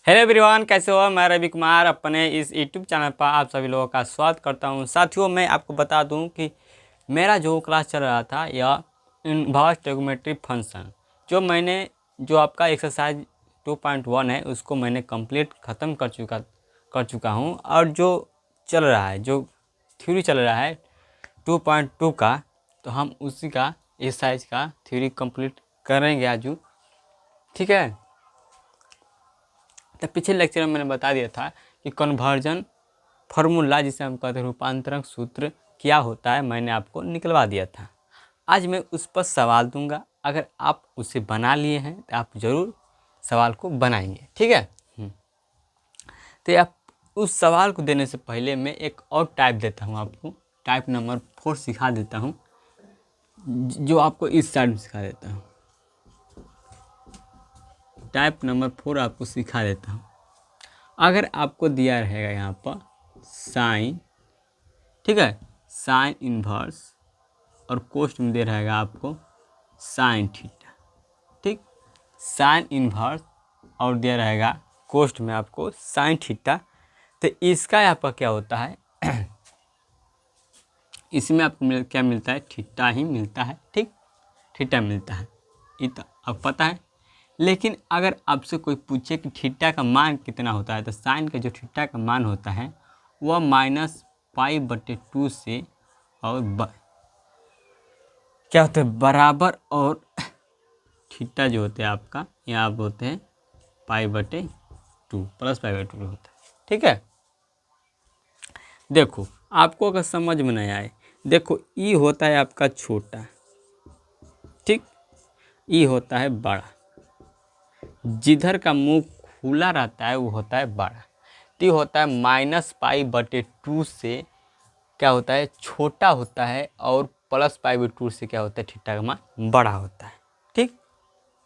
Hello everyone, कैसे हो। मैं रवि कुमार अपने इस यूट्यूब चैनल पर आप सभी लोगों का स्वागत करता हूं। साथियों, मैं आपको बता दूं कि मेरा जो क्लास चल रहा था यह इनवर्स ट्रिग्नोमेट्री फंक्शन जो आपका एक्सरसाइज 2.1 है उसको मैंने कंप्लीट ख़त्म कर चुका हूं। और जो चल रहा है, जो थ्योरी चल रहा है 2.2 का, तो हम उसी का एक्सरसाइज का थ्योरी कंप्लीट करेंगे आज। ठीक है। तो पिछले लेक्चर में मैंने बता दिया था कि कन्वर्जन फार्मूला, जिसे हम कहते हैं रूपांतरण सूत्र, क्या होता है, मैंने आपको निकलवा दिया था। आज मैं उस पर सवाल दूंगा। अगर आप उसे बना लिए हैं तो आप ज़रूर सवाल को बनाएंगे। ठीक है। तो आप उस सवाल को देने से पहले मैं एक और टाइप देता हूँ आपको। टाइप नंबर 4 सिखा देता हूँ, जो आपको इस साइड में सिखा देता हूँ। टाइप नंबर 4 आपको सिखा देता हूँ। अगर आपको दिया रहेगा यहाँ पर साइन, ठीक है, साइन इन्वर्स, और कोष्ठ में दे रहेगा आपको साइन थीटा। ठीक, साइन इन्वर्स और दिया रहेगा कोष्ठ में आपको साइन थीटा। तो इसका यहाँ पर क्या होता है, इसमें आपको क्या मिलता है, थीटा ही मिलता है। ठीक, थीटा मिलता है, ये तो अब पता है। लेकिन अगर आपसे कोई पूछे कि थीटा का मान कितना होता है, तो साइन का जो थीटा का मान होता है वह -π/2 से और क्या होता है, बराबर, और थीटा जो होते हैं आपका यहाँ होते हैं π/2 +π/2 होता है। ठीक है। देखो, आपको अगर समझ में नहीं आए, देखो ई होता है आपका छोटा, ठीक, ई होता है बड़ा, जिधर का मुंह खुला रहता है वो होता है बड़ा। टी होता है -π/2 से क्या होता है, छोटा होता है, और +π/2 से क्या होता है, थीटा का मान बड़ा होता है। ठीक,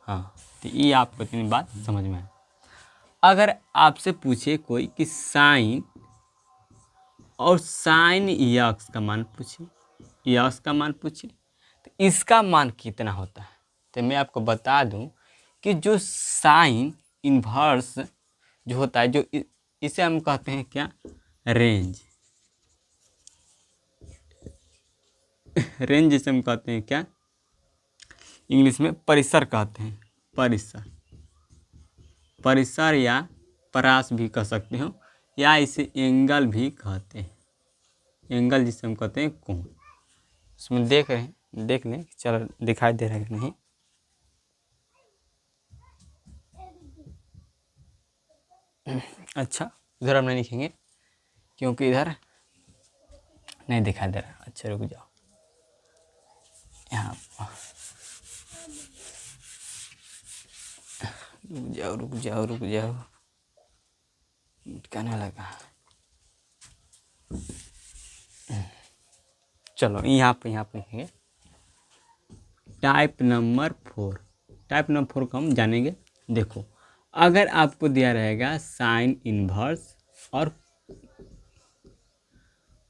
हाँ, तो ये आपको इतनी बात समझ में आए। अगर आपसे पूछे कोई कि साइन और साइन यक्स का मान पूछे, यक्स का मान पूछे, तो इसका मान कितना होता है, तो मैं आपको बता दूं कि जो साइन इन्वर्स जो होता है, जो इसे हम कहते हैं क्या, रेंज। रेंज जिसे हम कहते हैं क्या, इंग्लिश में परिसर कहते हैं। परिसर, परिसर या परास भी कह सकते हो, या इसे एंगल भी कहते हैं। एंगल जिसे हम कहते हैं कोण। उसमें देख रहे हैं, देख लें, चलो दिखाई दे रहा है कि नहीं। अच्छा, इधर हम नहीं लिखेंगे क्योंकि इधर नहीं दिखाई दे रहा। अच्छा, रुक जाओ, यहाँ रुक जाओ, कहने लगा। चलो यहाँ पे लिखेंगे टाइप नंबर 4। टाइप नंबर 4 को हम जानेंगे। देखो, अगर आपको दिया रहेगा साइन इन्वर्स और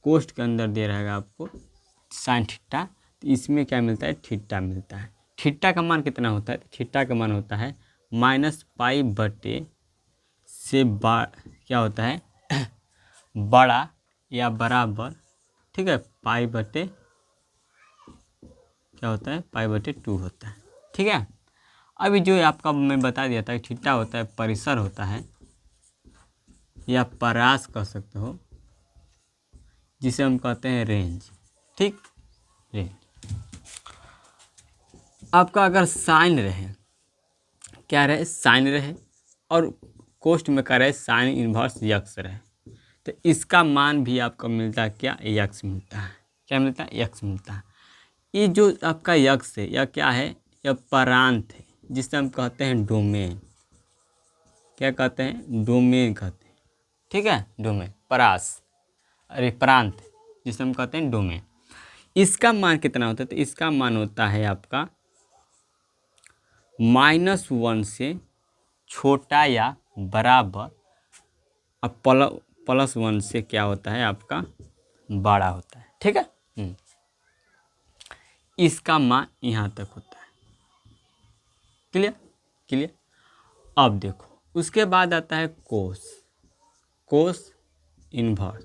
कोष्ठ के अंदर दिया रहेगा आपको साइन थीटा, तो इसमें क्या मिलता है, थीटा मिलता है। थीटा का मान कितना होता है, थीटा का मान होता है -π/, से क्या होता है बड़ा या बराबर। ठीक है, π/, क्या होता है, π/2 होता है। ठीक है। अभी जो आपका मैं बता दिया था, थीटा होता है परिसर होता है, या परास कह सकते हो, जिसे हम कहते हैं रेंज। ठीक, रेंज। आपका अगर साइन रहे, क्या रहे, साइन रहे, और कोष्ठ में क्या रहे, साइन इन्वर्स यक्स रहे, तो इसका मान भी आपको मिलता है क्या, यक्स मिलता है। क्या मिलता है, यक्स मिलता है। ये जो आपका यक्स है, यह क्या है, यह प्रांत है, जिसे हम कहते हैं डोमेन। क्या कहते हैं, डोमेन कहते हैं। ठीक है, डोमेन, परास, अरे प्रांत, जिसे हम कहते हैं डोमेन। इसका मान कितना होता है, तो इसका मान होता है आपका -1 से छोटा या बराबर, और +1 से क्या होता है आपका बड़ा होता है। ठीक है। इसका मान यहाँ तक होता है। Clear, clear. अब देखो, उसके बाद आता है कोस, कोस इन्वर्स।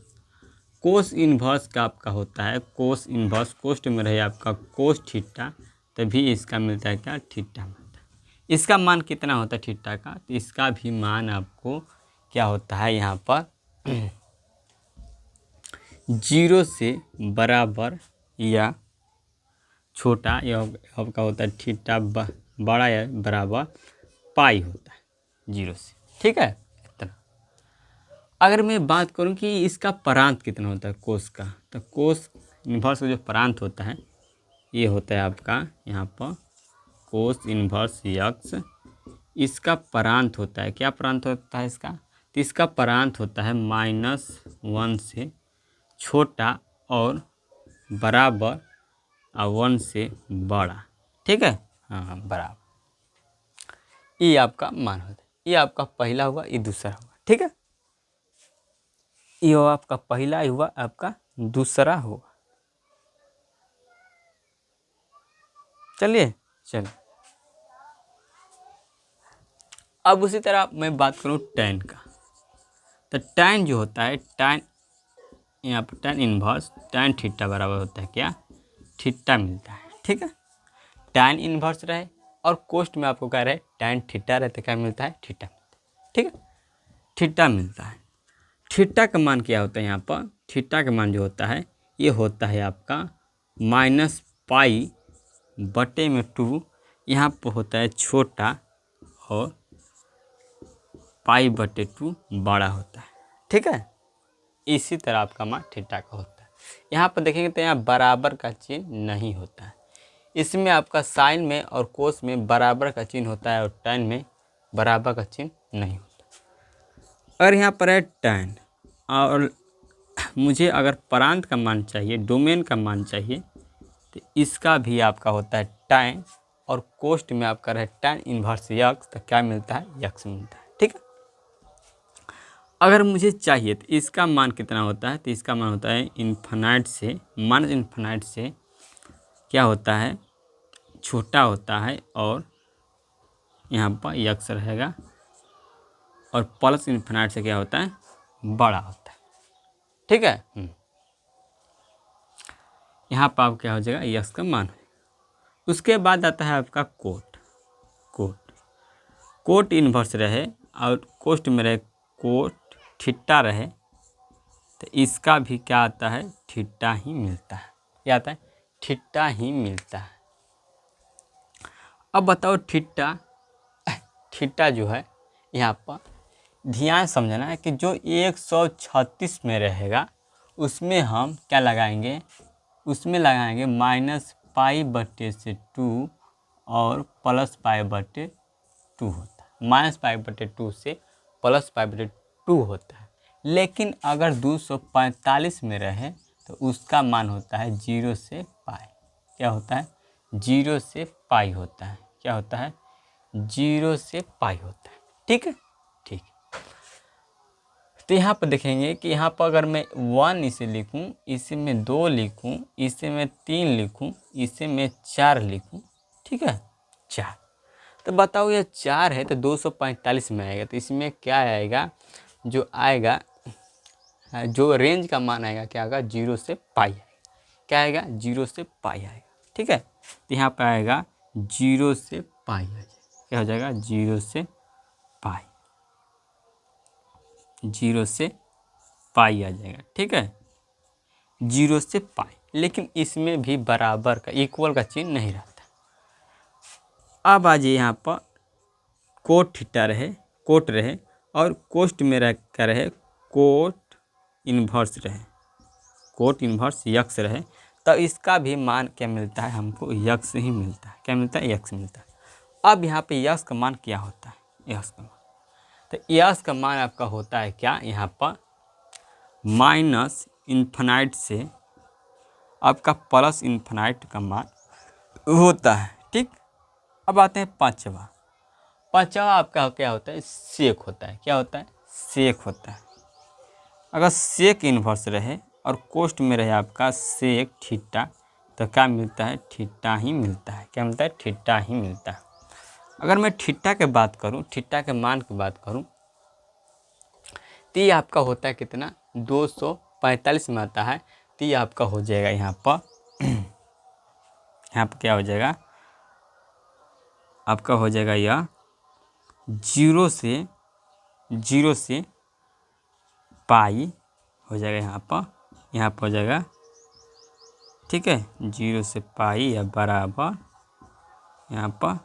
कोस इन्वर्स का आपका होता है कोस इन्वर्स, कोस्ट में रहे आपका कोस थीटा, तभी इसका मिलता है क्या, थीटा मिलता है। इसका मान कितना होता है थीटा का, तो इसका भी मान आपको क्या होता है यहाँ पर 0 से बराबर या छोटा, यह आपका होता है थीटा बड़ा या बराबर पाई होता है 0 से, ठीक है इतना। अगर मैं बात करूं कि इसका प्रांत कितना होता है कोस का, तो कोस इन्वर्स का जो प्रांत होता है ये होता है आपका यहाँ पर कोस इन्वर्स यक्स। इसका प्रांत होता है, क्या प्रांत होता है इसका, तो इसका प्रांत होता है -1 से छोटा और बराबर 1 से बड़ा, ठीक है, हाँ बराबर। ये आपका मान होता है। ये आपका पहला हुआ, ये दूसरा हुआ, ठीक है। ये आपका पहला हुआ, आपका दूसरा हुआ। चलिए अब उसी तरह मैं बात करूँ tan का, तो tan जो होता है, tan यहाँ पर tan इन्वर्स tan थीटा बराबर होता है क्या, थीटा मिलता है, ठीक है। tan इन्वर्स रहे और कोस्ट में आपको कह रहे हैं tan थीटा रहता है, क्या मिलता है, थीटा मिलता है, ठीक है, थीटा मिलता है। थीटा का मान क्या होता है यहाँ पर, थीटा का मान जो होता है ये होता है आपका -π/2, यहाँ पर होता है छोटा और π/2 बड़ा होता है, ठीक है। इसी तरह आपका मान थीटा का होता है। यहाँ पर देखेंगे तो यहाँ बराबर का चिन्ह नहीं होता है, इसमें आपका साइन में और कोस में बराबर का चिन्ह होता है और tan में बराबर का चिन्ह नहीं होता। अगर यहाँ पर है tan और मुझे अगर प्रांत का मान चाहिए, डोमेन का मान चाहिए, तो इसका भी आपका होता है tan और कोस्ट में आपका रहे tan इन्वर्स यक्स, तो क्या मिलता है, यक्स मिलता है, ठीक है। अगर मुझे चाहिए तो इसका मान कितना होता है, तो इसका मान होता है इन्फिनाइट से -इन्फिनाइट से क्या होता है, छोटा होता है और यहाँ पर यक्स रहेगा, और प्लस इन्फिनाइट से क्या होता है, बड़ा होता है, ठीक है। यहाँ पर आप क्या हो जाएगा, यक्स का मान। उसके बाद आता है आपका कोट, कोट इन्वर्स रहे और कोस्ट में रहे कोट थीटा रहे, तो इसका भी क्या आता है, थीटा ही मिलता है, क्या आता है, थीटा ही मिलता है। अब बताओ थीटा जो है यहाँ पर ध्यान समझना है कि जो 136 में रहेगा उसमें हम क्या लगाएंगे, उसमें लगाएंगे -π/2 और +π/2 होता है, -π/2 से +π/2 होता है। लेकिन अगर 245 में रहे तो उसका मान होता है 0 से पाई, क्या होता है, 0 से पाई होता है, क्या होता है, 0 से पाई होता है, ठीक है, ठीक। तो यहाँ पर देखेंगे कि यहाँ पर अगर मैं 1 इसे लिखूँ, इसे मैं 2 लिखूँ, इसे मैं 3 लिखूँ, इसे मैं 4 लिखूँ, ठीक है, 4। तो बताओ ये 4 है तो 245 में आएगा, तो इसमें क्या आएगा, जो आएगा, जो रेंज का मान आएगा क्या आएगा, 0 से पाई आएगा, क्या आएगा, 0 से पाई आएगा, ठीक है। तो यहाँ पर आएगा 0 से पाई आ जाएगा, क्या हो जाएगा, 0 से पाई, 0 से पाई आ जाएगा, ठीक है, 0 से पाई। लेकिन इसमें भी बराबर का इक्वल का चिन्ह नहीं रहता। अब आ जाइए यहाँ पर कोट थीटा रहे, कोट रहे और कोस्ट में रह कर रहे कोट इन्वर्स रहे, कोट इन्वर्स यक्स रहे, तो इसका भी मान क्या मिलता है, हमको यक्स ही मिलता है, क्या मिलता है, यक्स मिलता है। अब यहाँ पे यक्स का मान क्या होता है, यक्स का मान, तो यक्स का मान आपका होता है क्या, यहाँ पर -इन्फिनाइट से आपका +इन्फिनाइट का मान होता है, ठीक। अब आते हैं पाँचवा आपका क्या होता है, सेक होता है, क्या होता है, सेक होता है। अगर सेक इन्वर्स रहे और कोस्ट में रहे आपका सेक थीटा, तो क्या मिलता है, थीटा ही मिलता है, क्या मिलता है, थीटा ही मिलता है। अगर मैं थीटा के बात करूँ, थीटा के मान की बात करूँ, तो ये आपका होता है कितना, 245 में आता है। तो ये आपका हो जाएगा यहाँ पर यहाँ पर क्या हो जाएगा आपका, हो जाएगा यह 0 से पाई हो जाएगा यहाँ पर हो जाएगा, ठीक है। 0 से पाई या बराबर यहाँ पर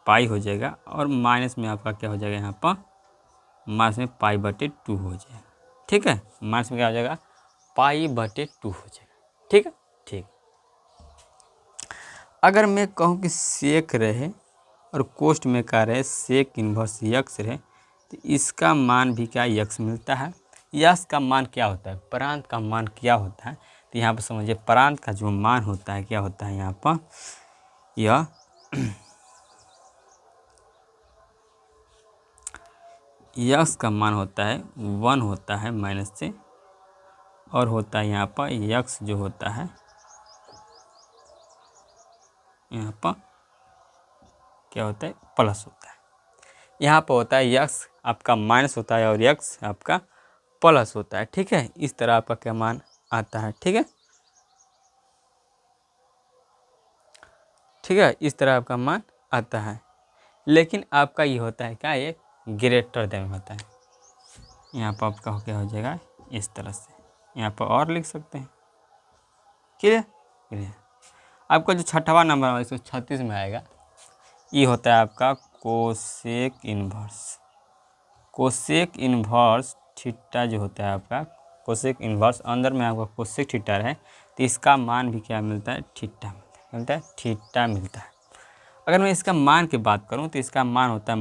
पाई हो जाएगा, और माइनस में आपका क्या हो जाएगा, यहाँ पर माइनस में पाई/2 हो जाएगा, ठीक है। माइनस में क्या हो जाएगा, पाई/2 हो जाएगा, ठीक है। ठीक, अगर मैं कहूँ कि सेक रहे और कोष्ट में क्या रहे, सेक इन्वर्स यक्स रहे, तो इसका मान भी क्या यक्स मिलता है। यक्स का मान क्या होता है, प्रांत का मान क्या होता है। तो यहाँ पर समझिए प्रांत का जो मान होता है क्या होता है, यहाँ पर यह यक्स का मान होता है 1 होता है माइनस से, और होता है यहाँ पर यक्स जो होता है यहाँ पर क्या होता है, प्लस होता है। यहाँ पर होता है यक्स आपका माइनस होता है और यक्स आपका प्लस होता है, ठीक है। इस तरह आपका क्या मान आता है, ठीक है, ठीक है। इस तरह आपका मान आता है, लेकिन आपका ये होता है क्या, ये ग्रेटर देन होता है। यहाँ पर आपका क्या हो जाएगा, इस तरह से यहाँ पर और लिख सकते हैं, क्लियर क्लियर। आपका जो छठवां नंबर है 136 में आएगा, ये होता है आपका cosec inverse. Cosec inverse theta जो होता है आपका, कोसेक इन्वर्स अंदर में आपका कोसेक थीटा है, तो इसका मान भी क्या मिलता है, थीटा मिलता है, थीटा मिलता है। अगर मैं इसका मान की बात करूं तो इसका मान होता है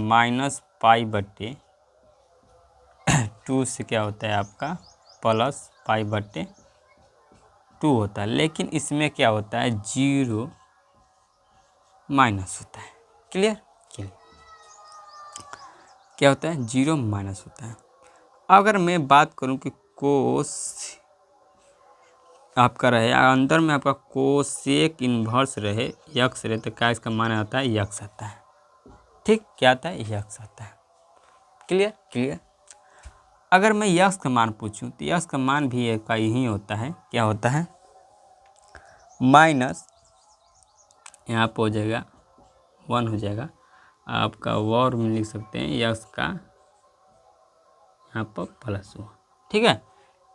-पाई/2 से क्या होता है आपका +पाई/2 होता है। लेकिन इसमें क्या होता है, 0 माइनस होता है, क्लियर क्लियर। क्या होता है, 0 माइनस होता है। अगर मैं बात करूं कि कोस आपका रहे, अंदर में आपका कोसेक इन्वर्स रहे, यक्स रहे, तो क्या इसका मान आता है, यक्स आता है, ठीक। क्या आता है, यक्स आता है, क्लियर क्लियर। अगर मैं यक्स का मान पूछूं तो यक्स का मान भी एक का यही होता है, क्या होता है, माइनस यहाँ पर हो जाएगा 1 हो जाएगा आपका, और में लिख सकते हैं यक्स का यहाँ पर +1, ठीक है।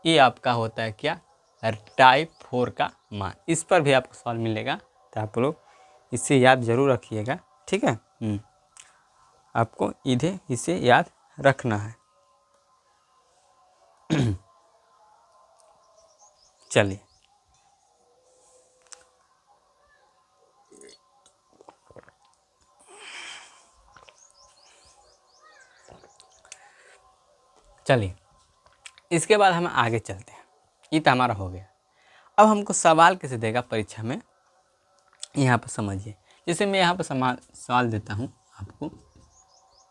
ये आपका होता है क्या, टाइप 4 का मान। इस पर भी आपको सवाल मिलेगा, तो आप लोग इसे याद जरूर रखिएगा, ठीक है। आपको इसे याद रखना है। चलिए चलिए इसके बाद हम आगे चलते हैं। ये तो हमारा हो गया। अब हमको सवाल कैसे देगा परीक्षा में, यहाँ पर समझिए। जैसे मैं यहाँ पर सवाल देता हूँ आपको,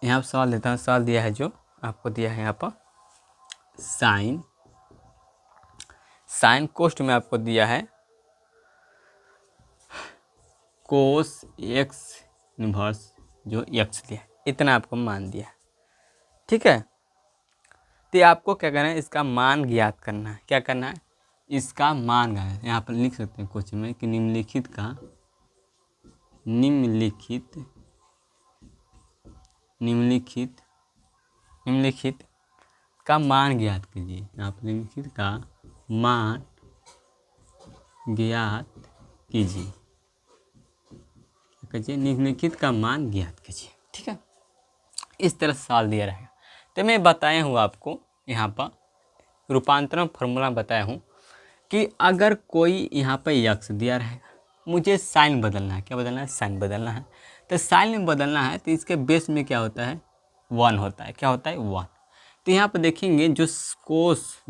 यहाँ पर सवाल देता हूँ, सवाल दिया है जो आपको दिया है यहाँ पर साइन कोष्ट में आपको दिया है कोस एक्स इन्वर्स जो एक्स दिया, इतना आपको मान दिया, ठीक है। तो आपको क्या करना है, इसका मान ज्ञात करना है। क्या करना है, इसका मान ज्ञात है। यहाँ पर लिख सकते हैं क्वेश्चन में कि निम्नलिखित का मान ज्ञात कीजिए। यहाँ पर निम्नलिखित का मान ज्ञात कीजिए, कीजिए निम्नलिखित का मान ज्ञात कीजिए, ठीक है। इस तरह सवाल दिया रहेगा। तो मैं बताया हूँ आपको, यहाँ पर रूपांतरण फार्मूला बताया हूँ कि अगर कोई यहाँ पर यक्स दिया रहेगा, मुझे साइन बदलना है। क्या बदलना है, साइन बदलना है। तो साइन में बदलना है तो इसके बेस में क्या होता है, 1 होता है। क्या होता है, 1। तो यहाँ पर देखेंगे जो कोस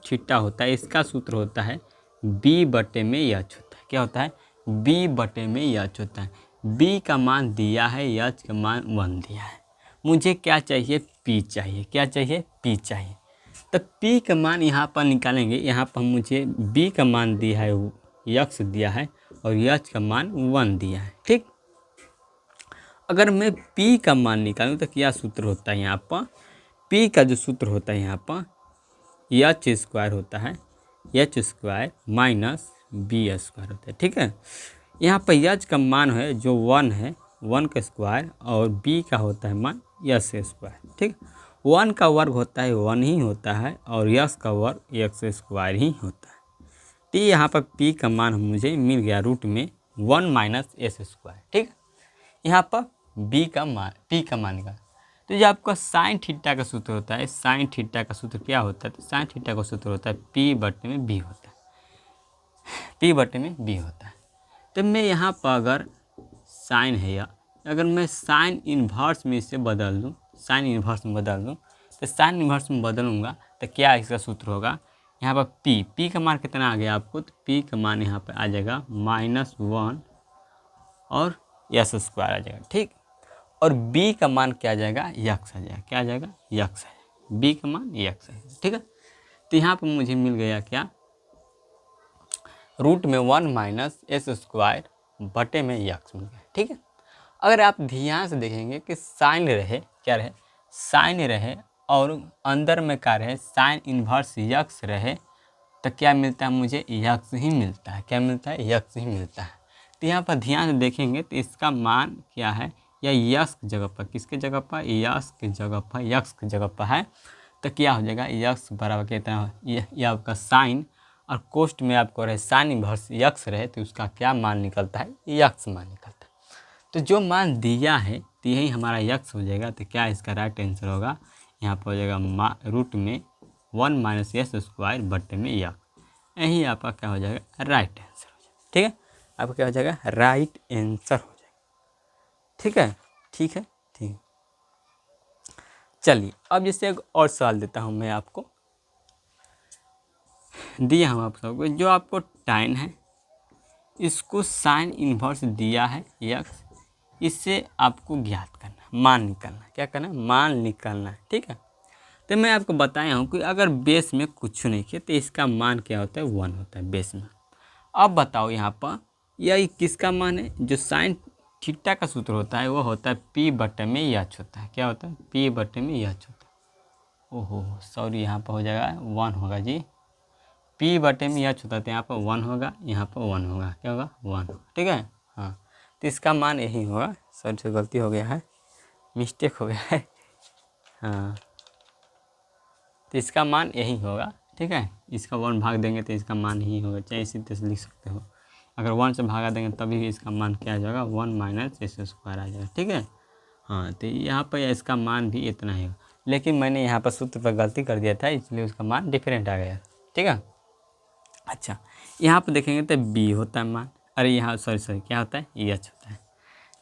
थीटा होता है, इसका सूत्र होता है b/h होता है। क्या होता है, b/h होता है। b का मान दिया है, h का मान 1 दिया है। मुझे क्या चाहिए, p चाहिए। क्या चाहिए, p चाहिए। तो p का मान यहाँ पर निकालेंगे। यहाँ पर मुझे b का मान दिया है, x दिया है, और h का मान 1 दिया है, ठीक। अगर मैं P का मान निकालूँ तो क्या सूत्र होता है यहाँ पर, P का जो सूत्र होता है यहाँ पर एच स्क्वायर होता है, H square minus B square होता है। ठीक है, यहाँ पर एच का मान है जो 1 है, 1 का स्क्वायर, और बी का होता है मान एस स्क्वायर। ठीक, 1 का वर्ग होता है 1 ही होता है, और यस का वर्ग एक्स स्क्वायर ही होता है। तो यहाँ पर पी का मान मुझे मिल गया रूट में 1 माइनस एस स्क्वायर। ठीक है, यहाँ पर बी का मान, पी का मान का, तो जो आपका साइन थीटा का सूत्र होता है, साइन थीटा का सूत्र क्या होता है, तो साइन थीटा का सूत्र होता है पी बटे में बी होता है, पी बटे में बी होता है। तो मैं यहाँ पर अगर साइन है या अगर मैं साइन इन्वर्स में इसे बदल दूँ, साइन इन्वर्स में बदल दूँ, तो साइन इन्वर्स में बदलूँगा तो क्या इसका सूत्र होगा, यहाँ पर पी का मान कितना आ गया आपको, तो पी का मान यहाँ पर आ जाएगा -1 और एस स्क्वायर आ जाएगा। ठीक, और बी का मान क्या आ जाएगा, यक्स आ जाएगा, क्या आ जाएगा, यक्स आ जाएगा, बी का मान यक्स आ जाएगा। ठीक है, तो यहाँ पर मुझे मिल गया क्या, रूट में 1 माइनस एस स्क्वायर बटे में यक्स मिल गया। ठीक है, अगर आप ध्यान से देखेंगे कि साइन रहे, क्या रहे, साइन रहे, और अंदर में क्या रहे, साइन इन्वर्स यक्स रहे, तो क्या मिलता है मुझे, यक्स ही मिलता है। क्या मिलता है, यक्स ही मिलता है। तो यहाँ पर ध्यान से देखेंगे तो इसका मान क्या है, या यक्स की जगह पर, किसके जगह पर, यक्स की जगह पर, यक्स की जगह पर है, तो क्या हो जाएगा, यक्स बराबर कितना, ये आपका साइन, और कोष्ट में आपको रहे साइन इन्वर्स यक्स रहे, तो उसका क्या मान निकलता है, यक्स मान निकलता है। तो जो मान दिया है तो यही हमारा यक्स हो जाएगा। तो क्या इसका राइट आंसर होगा, यहाँ पर हो जाएगा रूट में 1 माइनस एस स्क्वायर बटे में यक्स, यही आपका क्या हो जाएगा, राइट आंसर हो जाएगा। ठीक है, आपका क्या हो जाएगा, राइट आंसर हो जाएगा। ठीक है, ठीक है, ठीक। चलिए अब जैसे एक और सवाल देता हूँ मैं आपको, दिया हूँ आप सबको, जो आपको टाइन है इसको साइन इन्वर्स दिया है यक्स, इससे आपको ज्ञात करना, मान निकालना, क्या करना है, मान निकालना है। ठीक है, तो मैं आपको बताया हूँ कि अगर बेस में कुछ नहीं किया तो इसका मान क्या होता है, 1 होता है बेस में। अब बताओ यहाँ पर यह किसका मान है, जो साइन थीटा का सूत्र होता है वो होता है पी बटे में एच होता है, क्या होता है, पी बटे में एच होता है। ओहो सॉरी, यहाँ पर हो जाएगा 1 होगा जी, पी बटे में एच होता है, तो यहाँ पर 1 होगा, यहाँ पर 1 होगा, क्या होगा, 1 होगा। ठीक है, हाँ, तो इसका मान यही होगा। सॉरी से गलती हो गया है, मिस्टेक हो गया है, हाँ, तो इसका मान यही होगा। ठीक है, इसका 1 भाग देंगे तो इसका मान यही होगा, चाहे इसी तरह से लिख सकते हो। अगर 1 से भागा देंगे तभी भी इसका मान क्या आ जाएगा, 1 माइनस एस स्क्वायर आ जाएगा। ठीक है, हाँ, तो यहाँ पर इसका मान भी इतना ही होगा, लेकिन मैंने यहाँ पर सूत्र पर गलती कर दिया था, इसलिए उसका मान डिफरेंट आ गया। ठीक है, अच्छा, यहाँ पर देखेंगे तो बी होता है मान, अरे यहाँ सॉरी क्या होता है, एच होता है,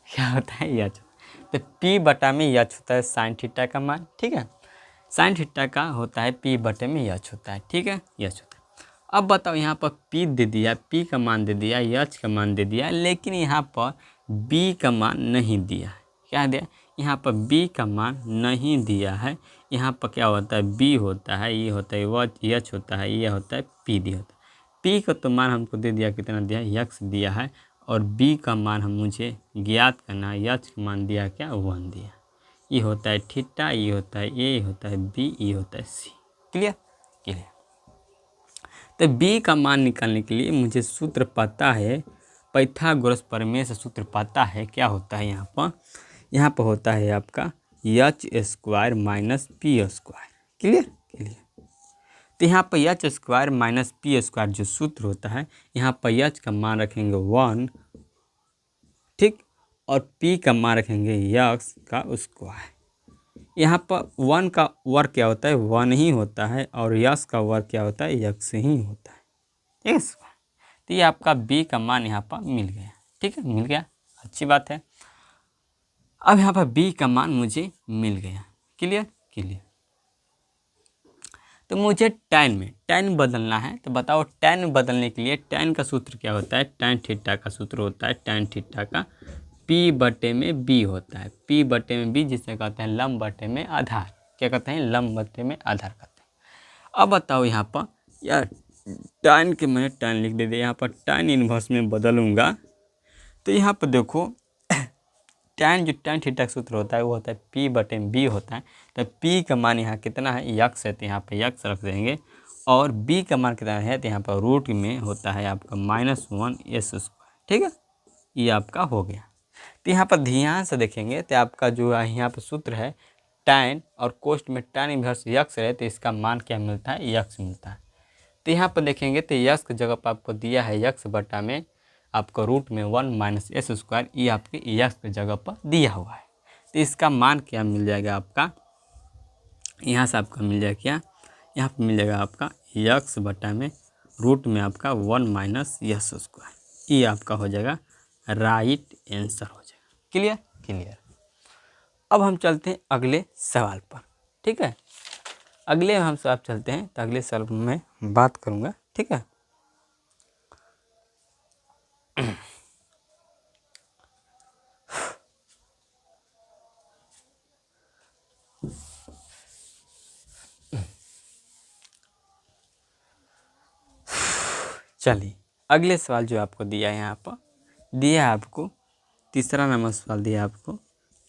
क्या होता है, एच होता है। तो पी बटा में एच होता है साइन थीटा का मान। ठीक है, साइन थीटा का होता है पी बटे में एच होता है। ठीक है, एच होता है। अब बताओ यहाँ पर पी दे दिया, पी का मान दे दिया, एच का मान दे दिया, लेकिन यहाँ पर बी का मान नहीं दिया। क्या दिया, यहाँ पर बी का मान नहीं दिया है। यहाँ पर क्या होता है, बी होता है, ये होता है, वह एच होता है, ये होता है, पी दी होता है। पी का तो मान हमको दे दिया, कितना दिया, यक्स दिया है, और बी का मान हम मुझे ज्ञात करना है, एच का मान दिया क्या, 1 दिया। ये होता है थीटा, ये होता है ए, होता है बी, ये होता है सी। Clear, clear. तो बी का मान निकालने के लिए मुझे सूत्र पता है, पाइथागोरस प्रमेय से सूत्र पता है। क्या होता है यहाँ पर होता है आपका H square minus P square. Clear, clear. तो यहाँ पर H square minus P square जो सूत्र होता है, यहाँ पर एच का मान रखेंगे 1, ठीक, और पी का मान रखेंगे यक्स का स्क्वायर। यहाँ पर 1 का वर्ग क्या होता है, 1 ही होता है, और यक्स का वर्ग क्या होता है, यक्स ही होता है। ठीक है, तो ये आपका बी का मान यहाँ पर मिल गया। ठीक है, मिल गया, अच्छी बात है। अब यहाँ पर बी का मान मुझे मिल गया। Clear, clear. तो मुझे tan में बदलना है, तो बताओ tan में बदलने के लिए tan का सूत्र क्या होता है, tan थीटा का सूत्र होता है, tan थीटा का p बटे में b होता है, p बटे में b, जिसे कहते हैं लंब बटे में आधार। क्या कहते हैं, लंब बटे में आधार कहते हैं। अब बताओ यहाँ पर यार tan के मैंने tan लिख दे दिया, यहाँ पर tan इनवर्स में बदलूँगा तो यहाँ पर देखो tan थीटा का सूत्र होता है वो होता है P/B होता है। तो P का मान यहाँ कितना है, यक्स है, तो यहाँ पे यक्स रख देंगे। और B का मान कितना है, तो यहाँ पर रूट में होता है आपका -1s²। ठीक है, ये आपका हो गया। तो यहाँ पर ध्यान से देखेंगे तो आपका जो है यहाँ पर सूत्र है tan और कोष्ट में tan इनवर्स यक्स है, तो इसका मान क्या मिलता है, यक्स मिलता है। तो यहाँ पर देखेंगे तो यक्स की जगह पर आपको दिया है यक्स बटा में आपका रूट में 1 - s², ये आपके यक्स की जगह पर दिया हुआ है। तो इसका मान क्या मिल जाएगा आपका, यहाँ से आपका मिल जाएगा क्या, यहाँ पर मिल जाएगा आपका यक्स बटा में रूट में आपका 1 - s²। ये आपका हो जाएगा राइट आंसर हो जाएगा। Clear clear. अब हम चलते हैं अगले सवाल पर। ठीक है, अगले हम सब चलते हैं, तो अगले सवाल में बात करूँगा। ठीक है, चलिए अगले सवाल जो आपको दिया है, यहाँ पर दिया है आपको तीसरा नंबर सवाल दिया है आपको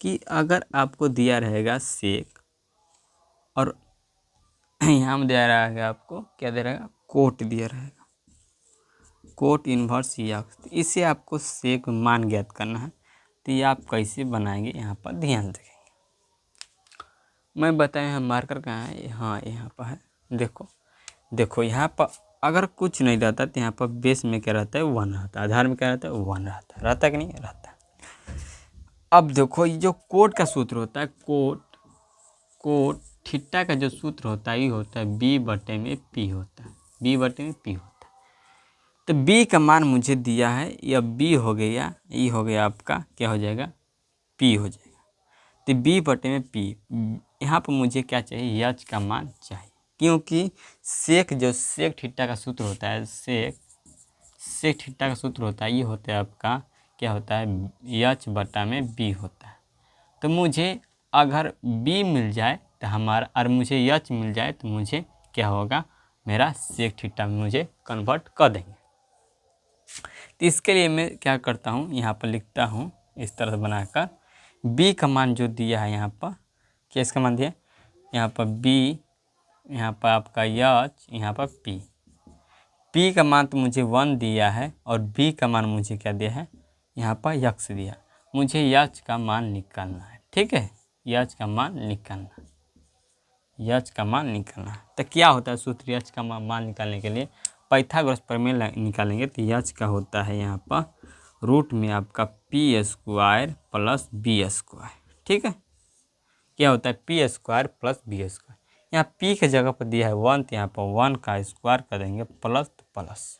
कि अगर आपको दिया रहेगा सेक और यहाँ में दिया रहेगा आपको क्या दे रहेगा, कोट दिया रहेगा, कोट इन्वर्स यक्स। तो इसे आपको सेक मान ज्ञात करना है। तो ये आप कैसे बनाएंगे, यहाँ पर ध्यान देंगे। मैं बताया यहाँ मार्कर कहाँ है, हाँ यहाँ पर है। देखो यहाँ पर अगर कुछ नहीं रहता तो यहाँ पर बेस में क्या रहता है, 1 रहता है, आधार में क्या रहता है, 1 रहता है कि नहीं रहता है। अब देखो ये जो कोट का सूत्र होता है, कोट थीटा का जो सूत्र होता है ये होता है B/P होता है, B/P होता है। तो B का मान मुझे दिया है, यह B हो गया, ये हो गया आपका क्या हो जाएगा, P हो जाएगा। तो B/P यहाँ पर मुझे क्या चाहिए, यच का मान चाहिए, क्योंकि सेक थीटा का सूत्र होता है, सेक थीटा का सूत्र होता है, ये होता है आपका क्या होता है, यच बटा में B होता है। तो मुझे अगर B मिल जाए तो हमारा, और मुझे यच मिल जाए तो मुझे क्या होगा, मेरा सेक थीटा में मुझे कन्वर्ट कर देंगे। तो इसके लिए मैं क्या करता हूँ, यहाँ पर लिखता हूँ इस तरह से बनाकर, B का मान जो दिया है यहाँ पर, क्या इसका मान दिया, यहाँ पर B, यहाँ पर आपका यच, यहाँ पर P का मान तो मुझे 1 दिया है और B का मान मुझे क्या दिया है, यहाँ पर यक्स दिया। मुझे यच का मान निकालना है। ठीक है, यच का मान निकालना, यच का मान निकालना। तो क्या होता है सूत्र यच का मान निकालने के लिए, पाइथागोरस प्रमेय निकालेंगे। तो यच का होता है यहाँ पर रूट में आपका P² + B²। ठीक है, क्या होता है, P² + B²। यहाँ P के जगह पर दिया है 1, तो यहाँ पर 1 का स्क्वायर कर देंगे प्लस प्लस।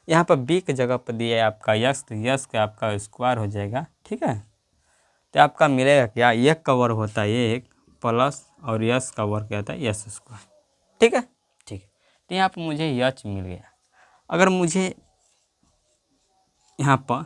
यहाँ पर B के जगह पर दिया है आपका यक्स, तो यक्स का आपका स्क्वायर हो जाएगा। ठीक है, तो आपका मिलेगा क्या, 1 का वर्ग होता है 1 प्लस और यस का वर्ग क्या होता है, s²। ठीक है, ठीक है। तो यहाँ पर मुझे यच मिल गया। अगर मुझे यहाँ पर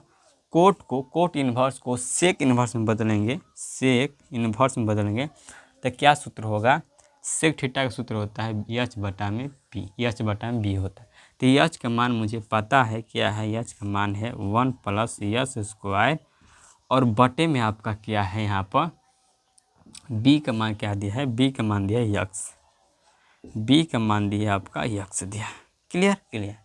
कोट इन्वर्स को सेक इन्वर्स में बदलेंगे, सेक इन्वर्स में बदलेंगे, तो क्या सूत्र होगा, सेक थीटा का सूत्र होता है यच बटा में P, यच बटा में B होता है। तो यच का मान मुझे पता है क्या है, यच का मान है 1 + s² और बटे में आपका क्या है, यहाँ पर B का मान क्या दिया है, B का मान दिया है यक्स, B का मान दिया आपका यक्स दिया। Clear clear.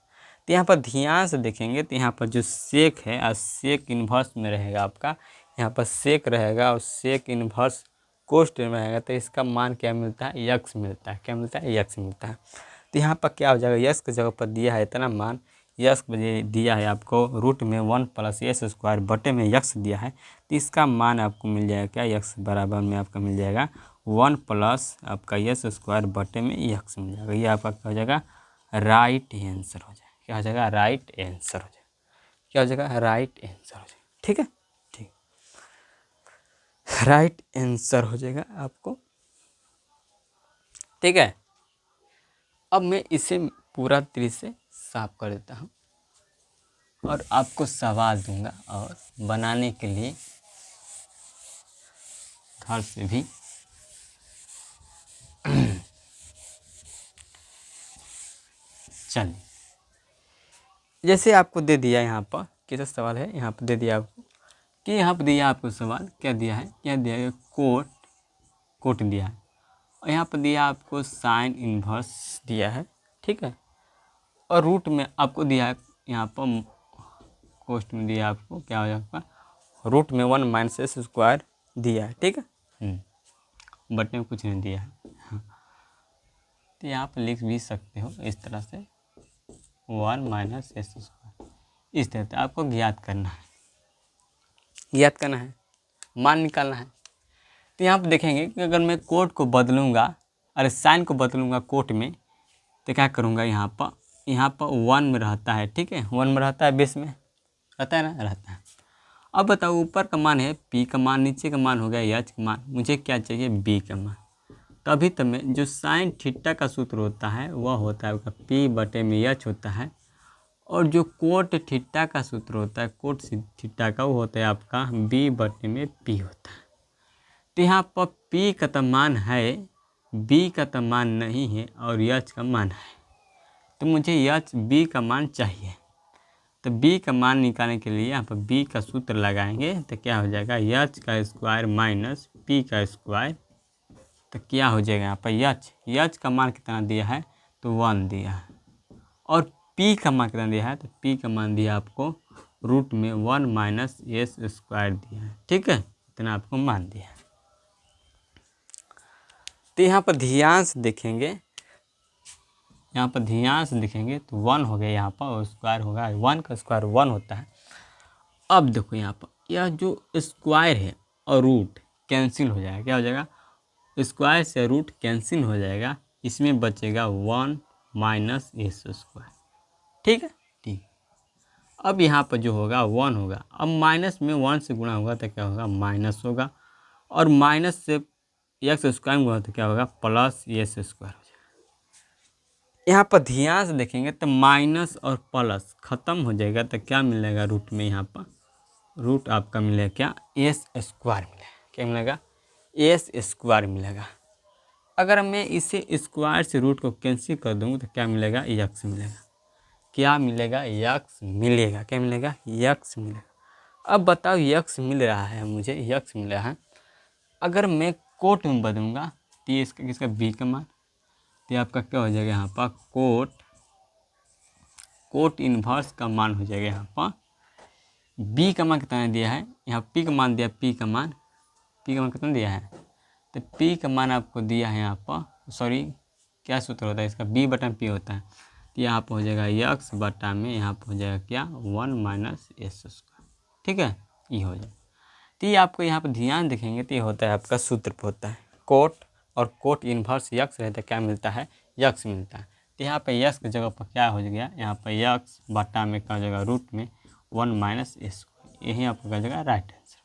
तो यहाँ पर ध्यान से देखेंगे तो यहाँ पर जो सेक है और सेक इन्वर्स में रहेगा आपका, यहाँ पर सेक रहेगा और सेक इन्वर्स कोष्ट में रहेगा, तो इसका मान क्या मिलता है, यक्स मिलता है। क्या मिलता है, यक्स मिलता है। तो यहाँ पर क्या हो जाएगा, यक्स की जगह पर दिया है इतना मान, यक्स दिया है आपको रूट में 1 + s² बटे में यक्स दिया है, तो इसका मान आपको मिल जाएगा क्या, यक्स बराबर में आपका मिल जाएगा 1 + आपका s² बटे में यक्स मिल जाएगा। ये आपका क्या हो जाएगा, राइट आंसर हो जाएगा। क्या हो जाएगा, राइट आंसर हो जाएगा। क्या हो जाएगा, राइट आंसर हो जाएगा। ठीक है, ठीक, राइट आंसर हो जाएगा आपको। ठीक है, अब मैं इसे पूरा तरह से साफ कर देता हूँ और आपको सवाल दूंगा और बनाने के लिए घर से भी चलिए, जैसे आपको दे दिया यहाँ पर कैसा सवाल है, यहाँ पर दे दिया आपको कि यहाँ पर दिया आपको सवाल क्या दिया है, क्या दिया है, कोट दिया है, और यहाँ पर दिया आपको साइन इन्वर्स दिया है, ठीक है, और रूट में आपको दिया है यहाँ पर कोस्ट में दिया आपको क्या हो जाएगा, रूट में 1 माइनस एस स्क्वायर दिया है, ठीक है, बटन में कुछ नहीं दिया है। हाँ, तो यहाँ पर लिख भी सकते हो इस तरह से 1 माइनस एस स्क्वायर, इस तरह से आपको ज्ञात करना है, मान निकालना है। तो यहाँ पर देखेंगे कि अगर मैं कोट को बदलूँगा, अरे साइन को बदलूँगा कोट में, तो क्या करूँगा, यहाँ पर 1 में रहता है, ठीक है, 1 में रहता है, बेस में रहता है ना, रहता है। अब बताओ ऊपर का मान है पी का मान, नीचे का मान हो गया एच का मान, मुझे क्या चाहिए, बी का मान। तभी तो मैं जो साइन थीटा का सूत्र होता है वह होता है आपका पी बटे में एच होता है, और जो कोट थीटा का सूत्र होता है, कोट थीटा का, वो होता है आपका बी बटे में पी होता है। तो यहाँ पर पी का तो मान है, बी का तो मान नहीं है, और एच का मान है, तो मुझे एच बी का मान चाहिए। तो बी का मान निकालने के लिए यहाँ पर बी का सूत्र लगाएंगे, तो क्या हो जाएगा, एच का स्क्वायर माइनस पी का स्क्वायर, तो क्या हो जाएगा यहाँ पर एच का मान कितना दिया है, तो 1 दिया है, और पी का मान कितना दिया है, तो पी का मान दिया आपको रूट में 1 माइनस एस स्क्वायर दिया है, ठीक है, इतना आपको मान दिया है। तो यहाँ पर ध्यान से देखेंगे, तो 1 हो गया यहाँ पर, और स्क्वायर होगा 1 का स्क्वायर 1 होता है। अब देखो यहाँ पर यह जो स्क्वायर है और रूट कैंसिल हो जाएगा, क्या हो जाएगा, स्क्वायर से रूट कैंसिल हो जाएगा, इसमें बचेगा 1 माइनस एस स्क्वायर, ठीक है, ठीक। अब यहाँ पर जो होगा 1 होगा, अब माइनस में 1 से गुणा होगा तो क्या होगा, माइनस होगा, और माइनस से एक्स स्क्वायर में होगा तो क्या होगा, प्लस एस स्क्वायर हो जाएगा। यहाँ पर ध्यान से देखेंगे तो माइनस और प्लस खत्म हो जाएगा, तो क्या मिलेगा रूट में, यहाँ पर रूट आपका मिलेगा क्या, एस स्क्वायर मिलेगा, क्या मिलेगा, एस स्क्वायर मिलेगा। अगर मैं इसे स्क्वायर से रूट को कैंसिल कर दूँगा तो क्या मिलेगा, यक्स मिलेगा, क्या मिलेगा, यक्स मिलेगा, क्या मिलेगा, यक्स मिलेगा। अब बताओ यक्स मिल रहा है, मुझे यक्स मिल रहा है, अगर मैं कोट में बदलूँगा तो ये इसका किसका, बी का मान, तो आपका क्या हो जाएगा, यहाँ पर कोट इन्वर्स का मान हो जाएगा, यहाँ पर बी का मान कितना दिया है, यहाँ पी का मान दिया, पी का मान कितना दिया है, तो पी का मान आपको दिया है यहाँ पर, सॉरी क्या सूत्र होता है इसका, बी बटा पी होता है, तो यहाँ पर हो जाएगा यक्स बटा में, यहाँ पर हो जाएगा क्या, 1 माइनस एस स्क्वायर, ठीक है, ये हो जाएगा। तो ये आपको यहाँ पर ध्यान देखेंगे तो ये होता है आपका सूत्र पर होता है कोट, और कोट इन्वर्स यक्स रहता है, क्या मिलता है, यक्स मिलता है। तो यहाँ पर यक्स की जगह पर क्या हो गया, यहाँ पर यक्स बटा में क्या हो जाएगा, रूट में 1 माइनस एस, यही आपको क्या हो जाएगा, राइट आंसर,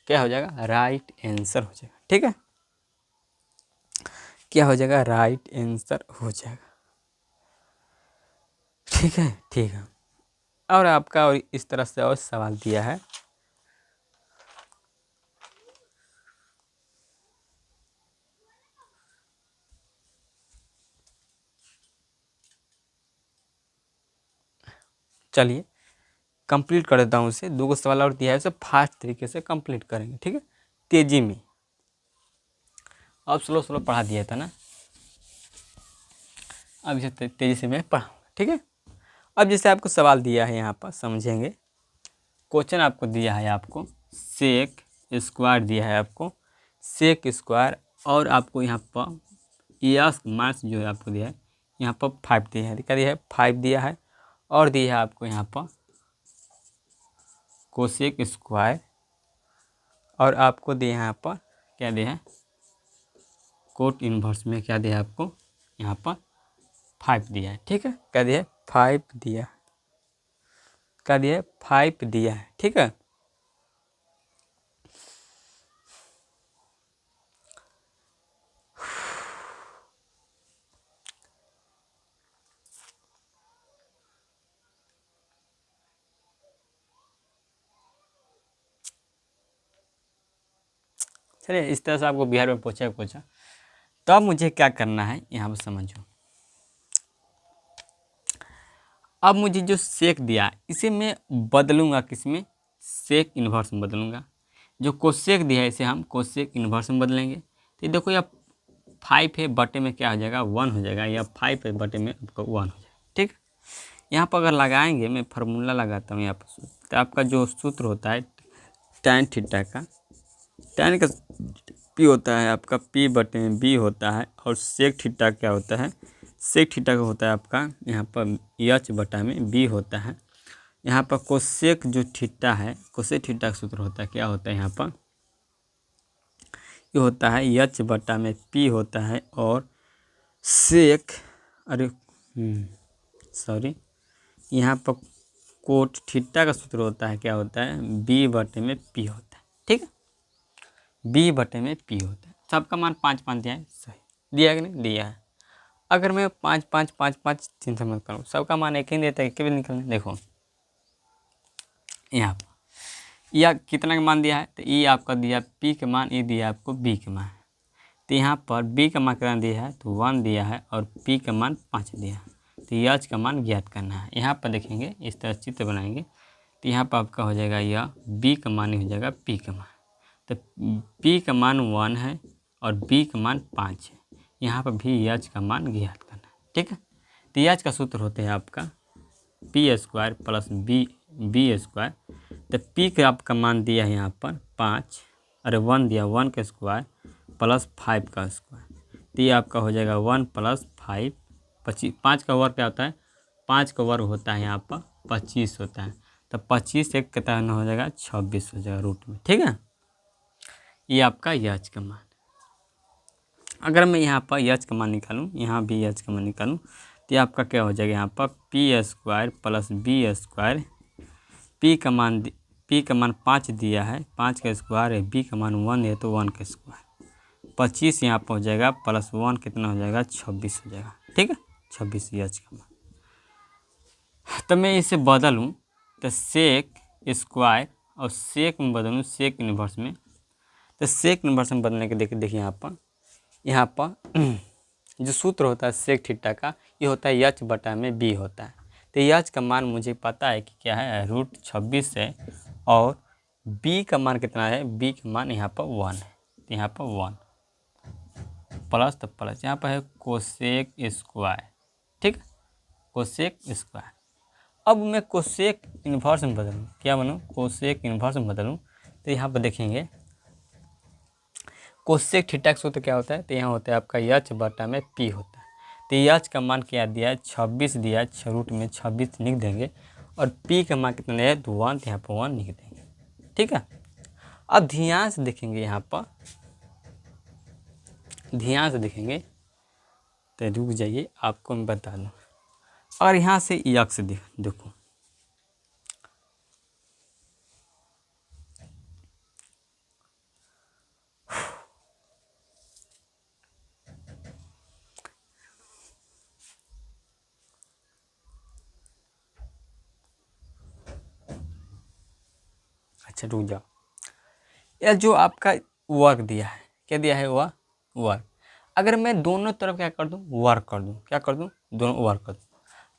क्या हो जाएगा, राइट आंसर हो जाएगा, ठीक है, क्या हो जाएगा, राइट आंसर हो जाएगा, ठीक है, ठीक है। और आपका और इस तरह से और सवाल दिया है, चलिए कंप्लीट कर देता हूँ उसे, 2 सवाल और दिया है, उसे फास्ट तरीके से कंप्लीट करेंगे, ठीक है, तेजी में, अब स्लो पढ़ा दिया था ना, अब इसे तेजी से मैं पढ़ाऊँगा, ठीक है। अब जैसे आपको सवाल दिया है यहाँ पर समझेंगे, क्वेश्चन आपको दिया है, आपको सेक स्क्वायर दिया है, आपको सेक स्क्वायर, और आपको यहाँ पर यस मार्क्स जो है आपको दिया है, यहाँ पर 5 दिया है, क्या दिया है, 5 दिया है, और दिया है आपको यहाँ पर कोसेक स्क्वायर, और आपको दिया है यहाँ पर क्या दिया है, कोट इन्वर्स में क्या दिया है आपको, यहाँ पर 5 दिया है, ठीक है, क्या दिया है, 5 दिया है, क्या दिया है, 5 दिया है, ठीक है। चलिए इस तरह से आपको बिहार में पूछा, तब मुझे क्या करना है यहाँ पर समझो। अब मुझे जो सेक दिया इसे मैं बदलूंगा किस में, सेक इन्वर्स में बदलूँगा। जो कोसेक दिया है इसे हम कोसेक इन्वर्स में बदलेंगे। तो देखो यह 5 है बटे में क्या हो जाएगा 1 हो जाएगा, या 5 है बटे में आपका 1 हो जाएगा। ठीक, यहाँ पर अगर लगाएंगे, मैं फार्मूला लगाता हूँ यहाँ पर, तो आपका जो सूत्र होता है tan थीटा का, tan का पी होता है आपका p बटे में b होता है, और सेक थीटा क्या होता है, सेक थीटा का होता है आपका यहाँ पर h बटा में b होता है। यहाँ पर कोसेक जो थीटा है, कोसेक थीटा का सूत्र होता है क्या होता है यहाँ पर, ये होता है h बटा में p होता है, और सेक सॉरी यहाँ पर कोट थीटा का सूत्र होता है क्या होता है, b बटे में p होता है। ठीक है, b बटे में p होता है। सबका मान 5 दिया है, सही दिया है कि नहीं दिया है। अगर मैं 5 5 5 5 चिंता मत करूँ, सबका मान एक ही देता है, एक भी निकलना। देखो यहाँ पर यह कितना का मान दिया है, तो ये आपका दिया p के मान, ये दिया आपको b के मान। तो यहाँ पर b का मान कितना दिया है, तो 1 दिया है, और p का मान 5 दिया है। तो h का मान ज्ञात करना है। यहाँ पर देखेंगे, इस तरह चित्र बनाएंगे, तो यहाँ पर आपका हो जाएगा यह b का मान ही हो जाएगा p का मान। तो p का मान 1 है और b का मान 5 है। यहाँ पर भी h का मान ज्ञात करना है। ठीक है, तो h का सूत्र होते हैं आपका p² प्लस b स्क्वायर। तो p का आपका मान दिया है यहाँ पर 5, 1 दिया, 1 का स्क्वायर प्लस 5 का स्क्वायर। तो ये आपका हो जाएगा 1 प्लस 5, 25। 5 का वर्ग क्या होता है, 5 का वर्ग होता है यहाँ पर 25 होता है। तो 25 एक कितना हो जाएगा 26 हो जाएगा रूट में। ठीक है, ये आपका h का मान। अगर मैं यहाँ पर h का मान निकालूँ, यहाँ भी h का मान निकालूँ, तो ये आपका क्या हो जाएगा यहाँ पर p² प्लस b²। p का मान 5 दिया है, 5 का स्क्वायर है, b का मान 1 है तो 1 का स्क्वायर। 25 यहाँ पर हो जाएगा प्लस 1 कितना हो जाएगा 26 हो जाएगा। ठीक है, 26 h का मान। तो मैं इसे बदलूँ तो सेक स्क्वायर और सेक में बदलूँ सेक इन्वर्स में। तो सेक इन्वर्स में बदलने के देखिए यहाँ पर जो सूत्र होता है सेक थीटा का, ये होता है h बटा में b होता है। तो h का मान मुझे पता है कि क्या है, रूट 26 है, और b का मान कितना है, b का मान यहाँ पर 1 है। तो यहाँ पर 1 प्लस, तो प्लस यहाँ पर है कोसेक स्क्वायर। ठीक, कोसेक स्क्वायर। अब मैं कोसेक इन्वर्स में बदलूँ, क्या बनूँ, कोसेक इन्वर्स में बदलूँ। तो यहाँ पर देखेंगे कोसेक थीटा का सूत्र क्या होता है, तो यहाँ होता है आपका h बटा में p होता है। तो h का मान क्या दिया है 26 दिया है, रूट में 26 लिख देंगे, और p का मान कितना है 1, तो यहाँ पर 1 लिख देंगे। ठीक है, अब ध्यान से देखेंगे, यहाँ पर ध्यान से देखेंगे, तो रुक जाइए आपको मैं बता दूँ। और यहाँ से x देखो, अच्छा रुक जाओ। यह जो आपका वर्क दिया है, क्या दिया है, वह वर्क। अगर मैं दोनों तरफ क्या कर दूँ, वर्क कर दूँ, क्या कर दूँ, दोनों वर्क कर दूँ,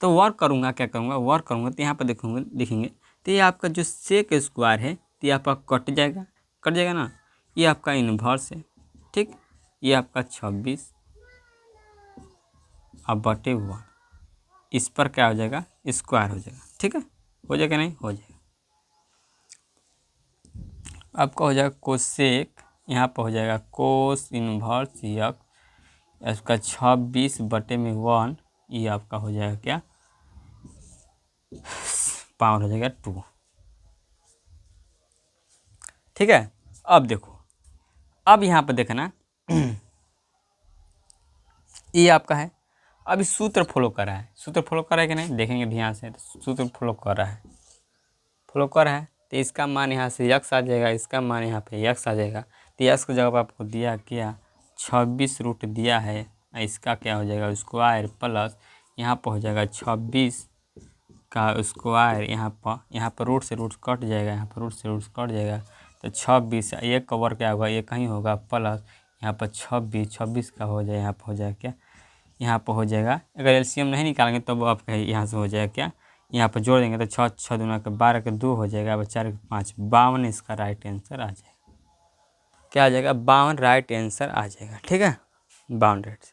तो वर्क करूँगा, क्या करूँगा, वर्क करूँगा, तो यहाँ पर देखेंगे तो ये आपका जो सेक स्क्वायर है, तो ये आपका कट जाएगा ना, ये आपका इन्वर्स है। ठीक, ये आपका 26 अब बटे 1, इस पर क्या हो जाएगा, स्क्वायर हो जाएगा। ठीक है, हो जाएगा नहीं, हो जाएगा। आपका हो जाएगा कोसेक, यहाँ पर हो जाएगा कोस इन्वर्स यक, इसका 26 बटे में 1, ये आपका हो जाएगा क्या, पावर हो जाएगा 2। ठीक है, अब देखो, अब यहाँ पर देखना ये आपका है, अभी सूत्र फॉलो कर रहा है, सूत्र फॉलो कर रहा है कि नहीं, देखेंगे ध्यान से, तो सूत्र फॉलो कर रहा है, तो इसका मान यहाँ से x आ जाएगा, इसका मान यहाँ पे x आ जाएगा। तो x की जगह पर आपको दिया क्या 26 रूट दिया है, इसका क्या हो जाएगा स्क्वायर प्लस यहाँ पर हो जाएगा 26 का स्क्वायर, यहाँ पर रूट से रूट कट जाएगा, यहाँ पर रूट से रूट कट जाएगा, तो 26 एक का वर्ग क्या होगा, एक ही होगा, प्लस यहाँ पर 26 का हो जाएगा, यहाँ पर हो जाएगा क्या, यहाँ पर हो जाएगा, अगर एलसीएम नहीं निकालेंगे तो आपका यहाँ से हो जाएगा क्या, यहाँ पर जोड़ देंगे तो 6 6 दूना के 12 के 2 हो जाएगा, अब 4 के 5 52 इसका राइट आंसर आ जाएगा। क्या आ जाएगा? 52 राइट आंसर आ जाएगा। ठीक है, 52 राइट।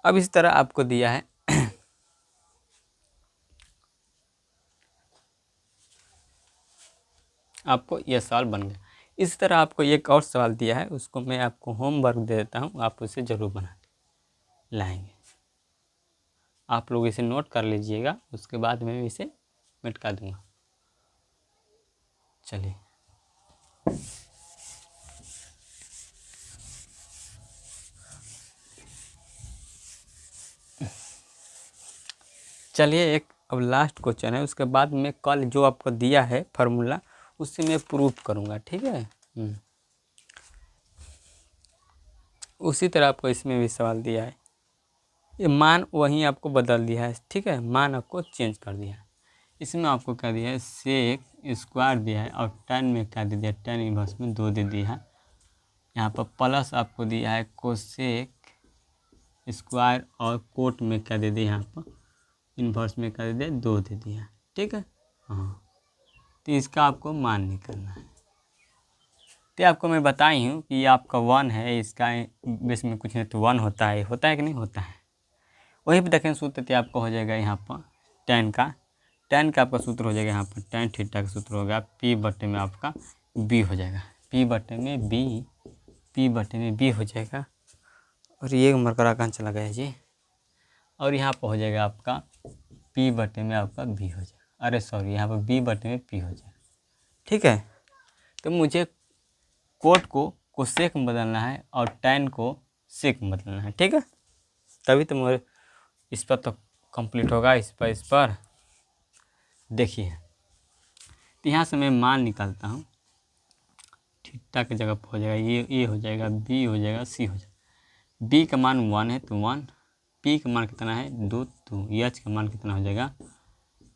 अब इस तरह आपको दिया है आपको यह सवाल बन गया। इस तरह आपको एक और सवाल दिया है, उसको मैं आपको होमवर्क दे देता हूँ, आप उसे ज़रूर बना के लाएंगे। आप लोग इसे नोट कर लीजिएगा, उसके बाद मैं इसे मिटा दूंगा। चलिए, एक अब लास्ट क्वेश्चन है, उसके बाद मैं कल जो आपको दिया है फार्मूला उससे मैं प्रूफ करूँगा। ठीक है, उसी तरह आपको इसमें भी सवाल दिया है, ये मान वहीं आपको बदल दिया है। ठीक है, मान आपको चेंज कर दिया है। इसमें आपको क्या दिया है? सेक स्क्वायर दिया है और टेन में क्या दे दिया? टेन इनवर्स में 2 दे दिया है। यहाँ पर प्लस आपको दिया है कोसेक स्क्वायर और कोट में क्या दे दिया? यहाँ पर इन्वर्स में क्या दे दिया? 2 दे दिया। ठीक है, हाँ, तो इसका आपको मान निकालना है। तो आपको मैं बताई हूँ कि ये आपका 1 है, इसका बेस में कुछ नहीं तो 1 होता है कि नहीं होता है। वहीं पर देखें सूत्र तो आपको हो जाएगा यहाँ पर टेन का आपका सूत्र हो जाएगा यहाँ पर टेन थीटा का सूत्र होगा पी बटे में आपका बी हो जाएगा, पी बटे में बी हो जाएगा। और ये मरकरा कहाँ चला गया जी? और यहाँ पर हो जाएगा आपका पी बटे में आपका बी हो जाएगा, अरे सॉरी, यहाँ पर बी बटे में पी हो जाएगा। ठीक है, तो मुझे कोट को कोसेक में बदलना है और टेन को सेक में बदलना है। ठीक है, तभी तो मुझे इस पर तो कंप्लीट होगा। इस पर देखिए, तो यहाँ से मैं मान निकालता हूँ, थीटा की जगह पर हो जाएगा ये हो जाएगा, बी हो जाएगा, सी हो जाएगा। बी का मान 1 है तो 1, पी का मान कितना है 2, तो एच का मान कितना हो जाएगा?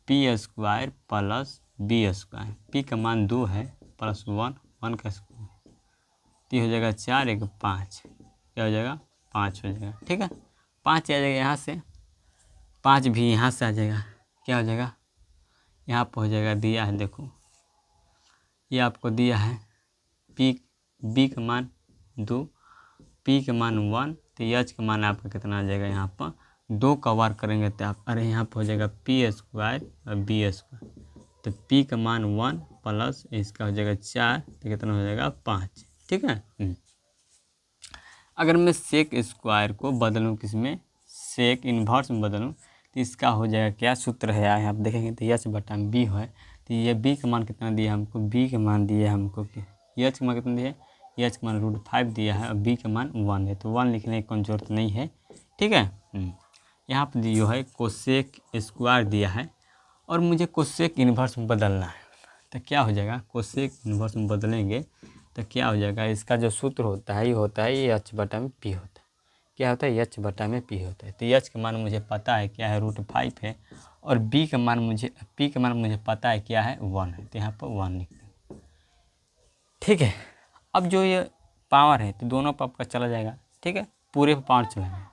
P square plus B square. P का मान 2 है प्लस 1 का स्क्वायर, तो हो जाएगा 4 1 5, क्या हो जाएगा? 5 हो जाएगा। ठीक है, 5 आ जाएगा यहाँ से, 5 भी यहाँ से आ जाएगा, क्या हो जाएगा? यहाँ पर हो जाएगा, दिया है देखो, ये आपको दिया है बी का मान 2, पी का मान 1, तो एच का मान आपका कितना आ जाएगा? यहाँ पर 2 का वार करेंगे तो आप, अरे यहाँ पर हो जाएगा पी स्क्वायर और बी स्क्वायर, तो पी का मान 1 प्लस इसका हो जाएगा 4, तो कितना हो जाएगा? 5। ठीक है, अगर मैं सेक स्क्वायर को बदलूँ किसमें? सेक इन्वर्स में बदलूँ तो इसका हो जाएगा क्या सूत्र है? यहाँ आप देखेंगे तो एच बटा बी है, तो ये बी का मान कितना दिया हमको? बी का मान दिया हमको कि एच का मान कितना दिया है? एच का मान √5 दिया है और बी का मान 1 है, तो 1 लिखने की कोई जरूरत नहीं है। ठीक है, यहाँ पर जो है कोसेक स्क्वायर दिया है और मुझे कोसेक इन्वर्स में बदलना है, तो क्या हो जाएगा? कोसेक इन्वर्स में बदलेंगे तो क्या हो जाएगा? इसका जो सूत्र होता है ये एच बटा में पी होता है। क्या होता है? एच बटा में पी होता है। तो एच का मान मुझे पता है क्या है? √5 है, और पी का मान मुझे पता है क्या है? 1 है, तो यहाँ पर 1 लिख दें। ठीक है, अब जो ये पावर है तो दोनों पर आपका चला जाएगा। ठीक है, पूरे पर पावर चला जाएगा,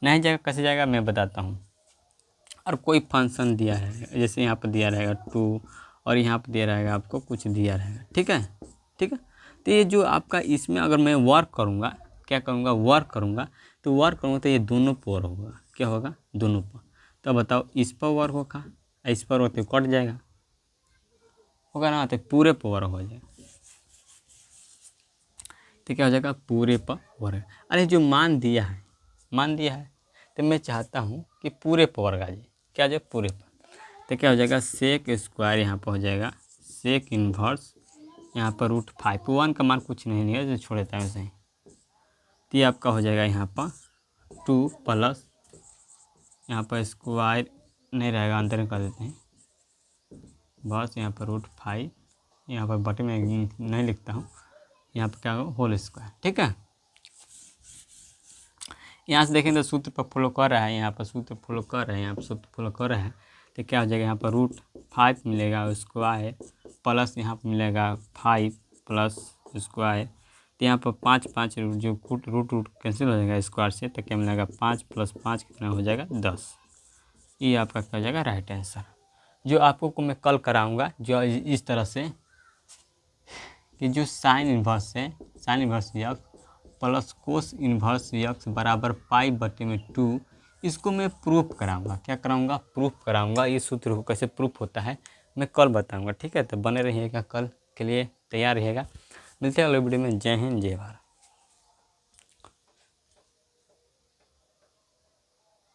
नहीं जाएगा कैसे जाएगा मैं बताता हूँ। और कोई फंक्शन दिया है, जैसे यहाँ पर दिया रहेगा 2 और यहाँ पर दिया रहेगा आपको कुछ दिया रहेगा। ठीक है, तो ये जो आपका इसमें अगर मैं वर्क करूँगा, क्या करूँगा? वर्क करूँगा तो ये दोनों पर होगा। क्या होगा? दोनों पर। तो बताओ, इस पर वर्क होगा, इस पर वर्क तो कट जाएगा, होगा ना, तो पूरे पर वर्क हो जाएगा। तो क्या हो जाएगा? पूरे पर वर्ग। अरे जो मान दिया है तो मैं चाहता हूँ कि पूरे पर वर्ग आ जाए। क्या आ जाए? पूरे पर। तो क्या हो जाएगा? सेक स्क्वायर यहाँ पर हो जाएगा, सेक इन्वर्स यहाँ पर √5, 1 का मान कुछ नहीं है जो छोड़ देता है वैसे ही, तो ये आपका हो जाएगा यहाँ पर 2 प्लस यहाँ पर स्क्वायर नहीं रहेगा, अंदर में कर देते हैं बस, यहाँ पर √5, यहाँ पर बटे में नहीं लिखता हूँ, यहाँ पर क्या होगा? Whole square. ठीक है, यहाँ से देखें तो सूत्र पर फॉलो कर रहा है, यहाँ पर सूत्र फॉलो कर रहे हैं, यहाँ पर सूत्र फॉलो कर रहे हैं, तो क्या हो जाएगा? यहाँ पर √5 मिलेगा स्क्वायर प्लस यहाँ पर मिलेगा 5 प्लस स्क्वायर, तो यहाँ पर 5 5 जो रूट कैंसिल हो जाएगा स्क्वायर से, तो क्या मिलेगा? 5 + 5 कितना हो जाएगा? 10। ये आपका क्या हो जाएगा राइट आंसर। जो आपको को मैं कल कराऊंगा जो इस तरह से कि जो साइन इन्वर्स है, sign inverse x plus cos inverse x बराबर पाई बटे में 2, इसको मैं प्रूफ कराऊंगा। क्या कराऊंगा? प्रूफ कराऊंगा। ये सूत्र को कैसे प्रूफ होता है मैं कल बताऊंगा। ठीक है, तो बने रहिएगा, कल के लिए तैयार रहिएगा। मिलते हैं अगले वीडियो में। जय हिंद, जय भारत।